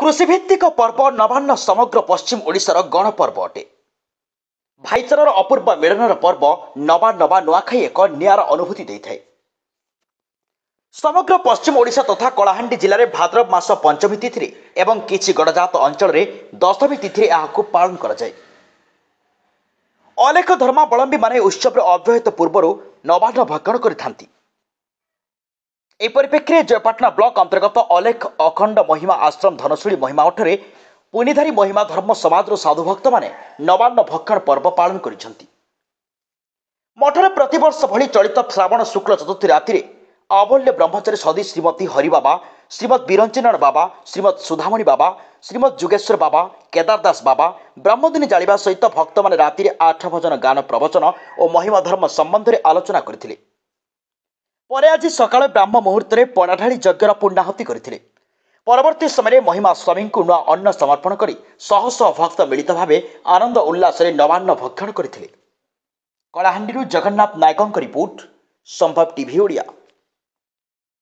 कृषिभित्तिक पर्व नवान्न समग्र पश्चिम ओडिशार गणपर्व अटे। भाईचारार अपूर्व मिलनर पर्व नवान्न वा नुआखाई एक नियारा अनुभूति देइथाय। समग्र पश्चिम ओडिशा तथा कलाहांडी जिले में भाद्रव मास पंचमी तिथि एवं किछि गड़जात अंचल दशमी तिथि यहाकू पालन कराଯାଏ। अनेक धर्मावलंबी माने उत्सव अव्यवहित पूर्व नवान्न भक्षण करिथांती। ଏହି ପରିପ୍ରେକ୍ଷୀରେ ଜୟପାଟଣା ବ୍ଲକ ଅନ୍ତର୍ଗତ ଅଲେଖ ଅଖଣ୍ଡ ମହିମା ଆଶ୍ରମ ଧନଶୁଳି ମହିମା ମଠରେ ପୁନିଧାରୀ ମହିମା ଧର୍ମ ସମାଜର ସାଧୁଭକ୍ତମାନେ ନବାନ୍ନ ଭକ୍ଷଣ ପର୍ବ ପାଳନ କରିଛନ୍ତି। ମଠରେ ପ୍ରତିବର୍ଷ ଭଳି ଚଳିତ ଶ୍ରାବଣ ଶୁକ୍ଳ ଚତୁର୍ଥୀ ରାତିରେ ଅବଲ୍ୟ ବ୍ରହ୍ମଚାରୀ ସଦୀ ଶ୍ରୀମତୀ ହରିବାବା, ଶ୍ରୀମଦ୍ ବିରଞ୍ଚିନାରାୟଣ ବାବା, ଶ୍ରୀମଦ୍ ସୁଧାମଣି ବାବା, ଶ୍ରୀମଦ୍ ଯୁଗେଶ୍ୱର ବାବା, କେଦାର ଦାସ ବାବା ବ୍ରହ୍ମଦିନୀ ଜାଳିବା ସହିତ ଭକ୍ତମାନେ ରାତିରେ ଆଠ ଭଜନ ଗାନ ପ୍ରବଚନ ଓ ମହିମା ଧର୍ମ ସମ୍ବନ୍ଧରେ ଆଲୋଚନା କରିଥିଲେ। ପରେ ଆଜି ସକାଳେ ବ୍ରାହ୍ମ ମୁହୂର୍ତ୍ତରେ ପଣାଢାଳି ଯଜ୍ଞର ପୂର୍ଣ୍ଣାହୁତି କରିଥିଲେ। ପରବର୍ତ୍ତୀ ସମୟରେ ମହିମା ସ୍ୱାମୀଙ୍କୁ ନୂଆ ଅନ୍ନ ସମର୍ପଣ କରି ଶହ ଶହ ଭକ୍ତ ମିଳିତ ଭାବେ ଆନନ୍ଦ ଉଲ୍ଲାସରେ ନବାନ୍ନ ଭକ୍ଷଣ କରିଥିଲେ। କଳାହାଣ୍ଡିରୁ ଜଗନ୍ନାଥ ନାୟକଙ୍କ ରିପୋର୍ଟ, ସମ୍ଭବ ଟିଭି ଓଡ଼ିଆ।